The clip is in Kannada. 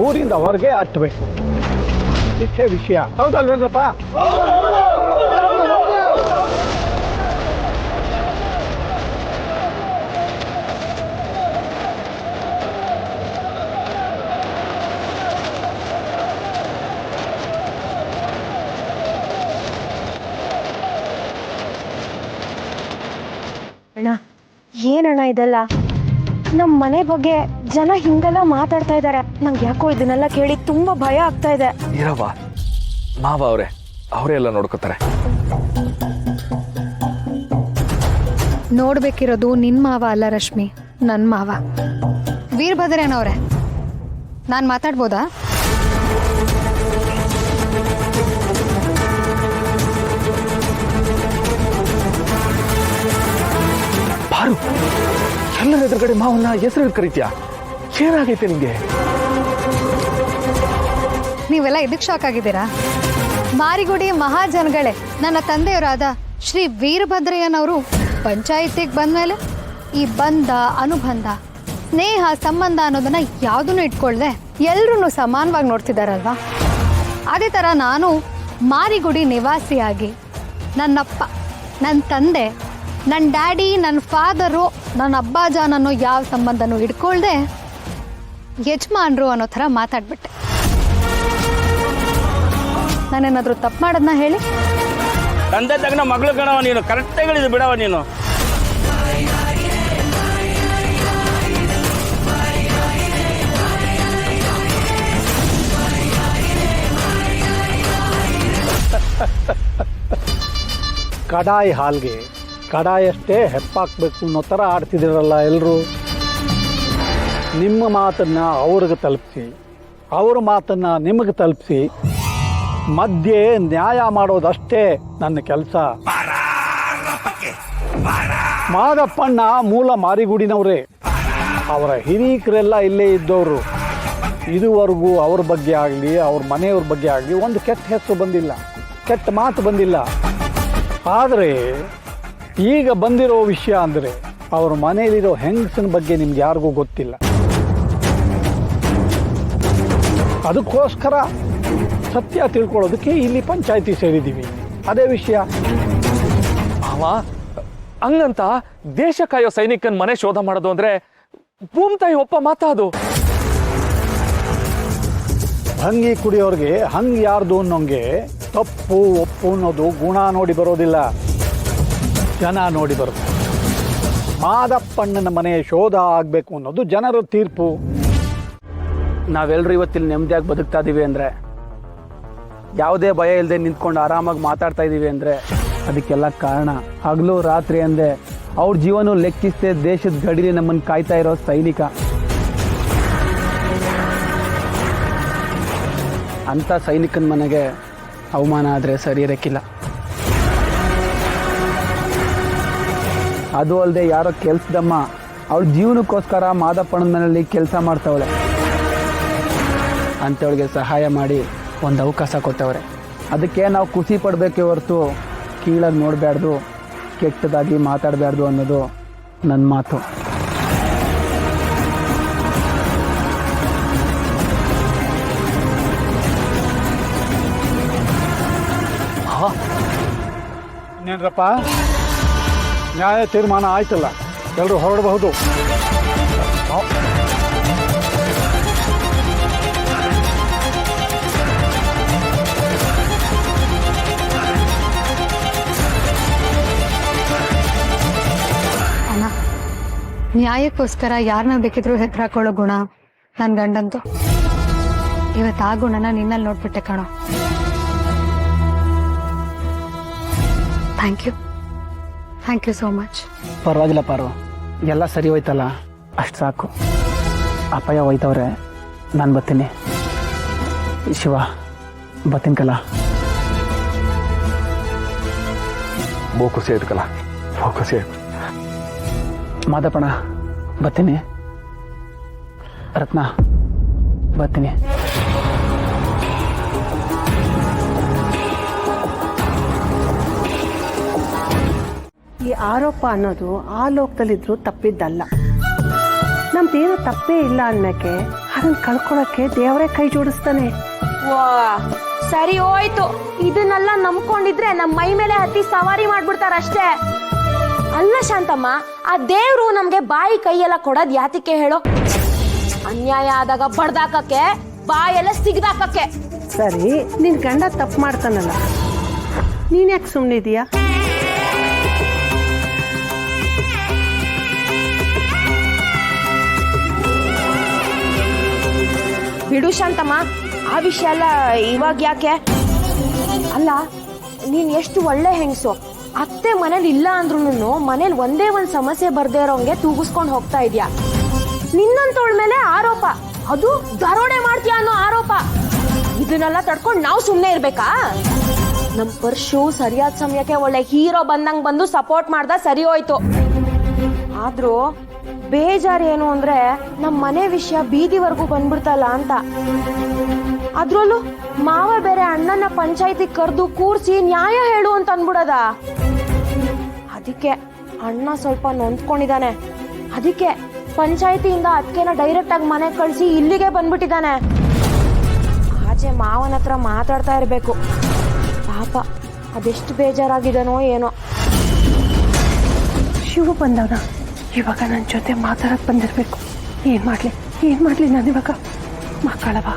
ಊರಿಂದ ಹೊರಗೆ ಹಟ್ಟಬೇಕು. ಇಷ್ಟೇ ವಿಷಯ, ಹೌದಲ್ವೇನಪ್ಪ? ಅಣ್ಣ, ಏನಣ್ಣ ಇದೆಲ್ಲ? ನಮ್ಮ ಮನೆ ಬಗ್ಗೆ ಜನ ಹಿಂಗೆಲ್ಲ ಮಾತಾಡ್ತಾ ಇದ್ದಾರೆ. ನಂಗೆ ಯಾಕೋ ಇದನ್ನೆಲ್ಲ ಕೇಳಿ ತುಂಬಾ ಭಯ ಆಗ್ತಾ ಇದೆ. ಇರವ್ವ, ಮಾವ ಅವರೇ ಎಲ್ಲ ನೋಡ್ಕೋತಾರೆ. ನೋಡ್ಬೇಕಿರೋದು ನಿನ್ ಮಾವ ಅಲ್ಲ ರಶ್ಮಿ, ನನ್ ಮಾವ ವೀರಭದ್ರನವ್ರೆ. ನಾನು ಮಾತಾಡ್ಬೋದಾ? ಬಾರು, ಎಲ್ಲರ ಎದುರುಗಡೆ ಮಾವನ್ನ ಹೆಸರು ಕರೀತೀಯಾ? ಏನಾಗೈತೆ ನಿಂಗೆ? ನೀವೆಲ್ಲ ಇದಕ್ಕೆ ಶಾಕ್ ಆಗಿದ್ದೀರಾ? ಮಾರಿಗುಡಿ ಮಹಾಜನಗಳೇ, ನನ್ನ ತಂದೆಯವರಾದ ಶ್ರೀ ವೀರಭದ್ರಯ್ಯನವರು ಪಂಚಾಯಿತಿಗೆ ಬಂದ್ಮೇಲೆ ಈ ಬಂಧ, ಅನುಬಂಧ, ಸ್ನೇಹ, ಸಂಬಂಧ ಅನ್ನೋದನ್ನ ಯಾವುದನ್ನು ಇಟ್ಕೊಳ್ದೆ ಎಲ್ರೂ ಸಮಾನವಾಗಿ ನೋಡ್ತಿದ್ದಾರಲ್ವಾ? ಅದೇ ಥರ ನಾನು ಮಾರಿಗುಡಿ ನಿವಾಸಿಯಾಗಿ ನನ್ನಪ್ಪ, ನನ್ನ ತಂದೆ, ನನ್ನ ಡ್ಯಾಡಿ, ನನ್ನ ಫಾದರು, ನನ್ನ ಅಬ್ಬಾಜಾನ್ ಅನ್ನೋ ಯಾವ ಸಂಬಂಧನೂ ಇಟ್ಕೊಳ್ದೆ ಯಜಮಾನ್ರು ಅನ್ನೋ ಥರ ಮಾತಾಡ್ಬಿಟ್ಟೆ. ನಾನೇನಾದರೂ ತಪ್ಪು ಮಾಡೋದನ್ನ ಹೇಳಿ? ತಂದೆ ತಗನ ಮಗಳು ಕಣವ ನೀನು, ಕರೆಕ್ಟಾಗಿ ಹೇಳಿದ್ದು ಬಿಡವ ನೀನು. ಕಡಾಯಿ ಹಾಲ್ಗೆ ಕಡಾಯಷ್ಟೇ ಹೆಪ್ಪಾಕ್ಬೇಕು ಅನ್ನೋ ಥರ ಆಡ್ತಿದ್ದೀರಲ್ಲ ಎಲ್ಲರೂ. ನಿಮ್ಮ ಮಾತನ್ನು ಅವ್ರಿಗೆ ತಲುಪಿಸಿ, ಅವ್ರ ಮಾತನ್ನು ನಿಮಗೆ ತಲುಪಿಸಿ, ಮಧ್ಯೆ ನ್ಯಾಯ ಮಾಡೋದಷ್ಟೇ ನನ್ನ ಕೆಲಸ. ಮಾದಪ್ಪಣ್ಣ ಮೂಲ ಮಾರಿಗುಡಿನವರೇ. ಅವರ ಹಿರೀಕರೆಲ್ಲ ಇಲ್ಲೇ ಇದ್ದವರು. ಇದುವರೆಗೂ ಅವ್ರ ಬಗ್ಗೆ ಆಗಲಿ, ಅವ್ರ ಮನೆಯವ್ರ ಬಗ್ಗೆ ಆಗಲಿ ಒಂದು ಕೆಟ್ಟ ಹೆಸರು ಬಂದಿಲ್ಲ, ಕೆಟ್ಟ ಮಾತು ಬಂದಿಲ್ಲ. ಆದರೆ ಈಗ ಬಂದಿರೋ ವಿಷಯ ಅಂದರೆ ಅವ್ರ ಮನೆಯಲ್ಲಿರೋ ಹೆಂಗಸಿನ ಬಗ್ಗೆ ನಿಮ್ಗೆ ಯಾರಿಗೂ ಗೊತ್ತಿಲ್ಲ. ಅದಕ್ಕೋಸ್ಕರ ಸತ್ಯ ತಿಳ್ಕೊಳ್ಳೋದಕ್ಕೆ ಇಲ್ಲಿ ಪಂಚಾಯಿತಿ ಸೇರಿದ್ದೀವಿ. ಅದೇ ವಿಷಯ. ಮಾವ, ಹಂಗಂತ ದೇಶ ಕಾಯೋ ಸೈನಿಕನ ಮನೆ ಶೋಧ ಮಾಡೋದು ಅಂದ್ರೆ ಭೂಮ್ತಾಯಿ ಒಪ್ಪ ಮಾತಾದು. ಭಂಗಿ ಕುಡಿಯೋರಿಗೆ ಹಂಗೆ ಯಾರ್ದು ಅನ್ನೋಂಗೆ ತಪ್ಪು ಒಪ್ಪು ಅನ್ನೋದು ಗುಣ ನೋಡಿ ಬರೋದಿಲ್ಲ, ಜನ ನೋಡಿ ಬರುತ್ತೆ. ಮಾದಪ್ಪಣ್ಣನ ಮನೆ ಶೋಧ ಆಗಬೇಕು ಅನ್ನೋದು ಜನರ ತೀರ್ಪು. ನಾವೆಲ್ಲರೂ ಇವತ್ತಿಲ್ಲಿ ನೆಮ್ಮದಿಯಾಗಿ ಬದುಕ್ತಾ ಇದ್ದೀವಿ ಅಂದರೆ, ಯಾವುದೇ ಭಯ ಇಲ್ಲದೆ ನಿಂತ್ಕೊಂಡು ಆರಾಮಾಗಿ ಮಾತಾಡ್ತಾ ಇದ್ದೀವಿ ಅಂದರೆ ಅದಕ್ಕೆಲ್ಲ ಕಾರಣ ಹಗಲು ರಾತ್ರಿ ಅಂದೆ ಅವ್ರ ಜೀವನ ಲೆಕ್ಕಿಸದೆ ದೇಶದ ಗಡಿಲಿ ನಮ್ಮನ್ನು ಕಾಯ್ತಾ ಇರೋ ಸೈನಿಕ. ಅಂಥ ಸೈನಿಕನ ಮನೆಗೆ ಅವಮಾನ ಆದರೆ ಸರಿ ಇರೋಕ್ಕಿಲ್ಲ. ಅದು ಅಲ್ಲದೆ ಯಾರೋ ಕೆಲಸದಮ್ಮ ಅವಳ ಜೀವನಕ್ಕೋಸ್ಕರ ಮಾದಪ್ಪಣ್ಣನ ಮನೆಯಲ್ಲಿ ಕೆಲಸ ಮಾಡ್ತಾವಳೆ. ಅಂಥವಳಿಗೆ ಸಹಾಯ ಮಾಡಿ ಒಂದು ಅವಕಾಶ ಕೊಟ್ಟವ್ರೆ. ಅದಕ್ಕೆ ನಾವು ಖುಷಿ ಪಡಬೇಕೇ ಹೊರತು ಕೀಳಾಗಿ ನೋಡಬಾರ್ದು, ಕೆಟ್ಟದಾಗಿ ಮಾತಾಡಬಾರ್ದು ಅನ್ನೋದು ನನ್ನ ಮಾತು. ಇನ್ನೇನ್ರಪ್ಪ, ನ್ಯಾಯ ತೀರ್ಮಾನ ಆಯ್ತಲ್ಲ, ಎಲ್ಲರೂ ಹೊರಡಬಹುದು. ಅಣ್ಣ, ನ್ಯಾಯಕ್ಕೋಸ್ಕರ ಯಾರನ್ನ ಬೇಕಿದ್ರೂ ಹೆದರಾಕೊಳ್ಳೋ ಗುಣ ನನ್ನ ಗಂಡಂತು. ಇವತ್ತು ಆ ಗುಣನ ನಿನ್ನಲ್ಲಿ ನೋಡ್ಬಿಟ್ಟೆ ಕಣೋ. Thank you so much. ಪರವಾಗಿಲ್ಲ ಪಾರು, ಎಲ್ಲ ಸರಿ ಹೋಯ್ತಲ್ಲ, ಅಷ್ಟು ಸಾಕು. ಅಪ್ಪಯ್ಯ ಹೋಯ್ತವ್ರೆ, ನಾನು ಬರ್ತೀನಿ. ಶಿವ ಬರ್ತೀನಿ ಕಲ. ಬಹು ಖುಷಿ ಆಯ್ತು ಕಲ, ಬಹು ಖುಷಿ ಆಯ್ತು. ಮಾದಪ್ಪಣ ಬರ್ತೀನಿ. ರತ್ನ ಬರ್ತೀನಿ. ಈ ಆರೋಪ ಅನ್ನೋದು ಆ ಲೋಕದಲ್ಲಿದ್ರು ತಪ್ಪಿದ್ದಲ್ಲ. ನಮ್ದೇನು ತಪ್ಪೇ ಇಲ್ಲ ಅನ್ನಕ್ಕೆ ಅದನ್ನ ಕಳ್ಕೊಳಕ್ಕೆ ದೇವರೇ ಕೈ ಜೋಡಿಸ್ತಾನೆ. ವಾ ಸರಿ ಹೋಯ್ತು, ಇದನ್ನೆಲ್ಲ ನಂಬ್ಕೊಂಡಿದ್ರೆ ನಮ್ಮ ಮೈ ಮೇಲೆ ಹತ್ತಿ ಸವಾರಿ ಮಾಡ್ಬಿಡ್ತಾರಷ್ಟೇ. ಅಲ್ಲ ಶಾಂತಮ್ಮ, ಆ ದೇವ್ರು ನಮ್ಗೆ ಬಾಯಿ ಕೈಯೆಲ್ಲ ಕೊಡೋದ್ ಯಾತಿಕ್ಕೆ ಹೇಳೋ? ಅನ್ಯಾಯ ಆದಾಗ ಬಡ್ದಾಕಕ್ಕೆ, ಬಾಯೆಲ್ಲ ಸಿಗ್ದಾಕಕ್ಕೆ. ಸರಿ, ನಿನ್ ಗಂಡ ತಪ್ಪು ಮಾಡ್ತಾನಲ್ಲ, ನೀನ್ ಯಾಕೆ ಸುಮ್ಮನಿದೀಯಾ? ಬಿಡು ಶಾಂತಮ್ಮ, ಆ ವಿಷಯ ಎಲ್ಲ ಇವಾಗ ಯಾಕೆ? ಅಲ್ಲ, ನೀನ್ ಎಷ್ಟು ಒಳ್ಳೆ ಹೆಂಗಸು. ಅತ್ತೆ ಮನೇಲಿ ಇಲ್ಲ ಅಂದ್ರೂ ಮನೇಲಿ ಒಂದೇ ಒಂದ್ ಸಮಸ್ಯೆ ಬರ್ದೇ ಇರೋಂಗೆ ತೂಗಿಸ್ಕೊಂಡು ಹೋಗ್ತಾ ಇದ್ಯಾ. ನಿನ್ನಂತೋಳ್ ಮೇಲೆ ಆರೋಪ, ಅದು ದರೋಡೆ ಮಾಡ್ತೀಯ ಅನ್ನೋ ಆರೋಪ. ಇದನ್ನೆಲ್ಲ ತಡ್ಕೊಂಡು ನಾವು ಸುಮ್ಮನೆ ಇರ್ಬೇಕಾ? ನಮ್ ಪರ್ಶು ಸರಿಯಾದ ಸಮಯಕ್ಕೆ ಒಳ್ಳೆ ಹೀರೋ ಬಂದಂಗ್ ಬಂದು ಸಪೋರ್ಟ್ ಮಾಡ್ದ, ಸರಿ ಹೋಯ್ತು. ಆದ್ರೂ ಬೇಜಾರೇನು ಅಂದ್ರೆ ನಮ್ ಮನೆ ವಿಷಯ ಬೀದಿವರೆಗೂ ಬಂದ್ಬಿಡ್ತಲ್ಲ ಅಂತ. ಅದ್ರಲ್ಲೂ ಮಾವ ಬೇರೆ ಅಣ್ಣನ ಪಂಚಾಯತಿ ಕರೆದು ಕೂರ್ಸಿ ನ್ಯಾಯ ಹೇಳು ಅಂತ ಅನ್ಬಿಡದ. ಅದಕ್ಕೆ ಅಣ್ಣ ಸ್ವಲ್ಪ ನೊಂದ್ಕೊಂಡಿದ್ದಾನೆ. ಅದಕ್ಕೆ ಪಂಚಾಯತಿಯಿಂದ ಅದಕ್ಕೆನ ಡೈರೆಕ್ಟ್ ಆಗಿ ಮನೆ ಕಳ್ಸಿ ಇಲ್ಲಿಗೆ ಬಂದ್ಬಿಟ್ಟಿದ್ದಾನೆ. ಆಚೆ ಮಾವನ ಹತ್ರ ಮಾತಾಡ್ತಾ ಇರ್ಬೇಕು. ಪಾಪ ಅದೆಷ್ಟು ಬೇಜಾರಾಗಿದ್ದಾನೋ ಏನೋ. ಶಿವ ಬಂದವನ ಇವಾಗ ನನ್ನ ಜೊತೆ ಮಾತಾಡಕ್ ಬಂದಿರ್ಬೇಕು. ಏನ್ ಮಾಡ್ಲಿ ನಾನಿವಾಗ? ಮಕ್ಕಳವ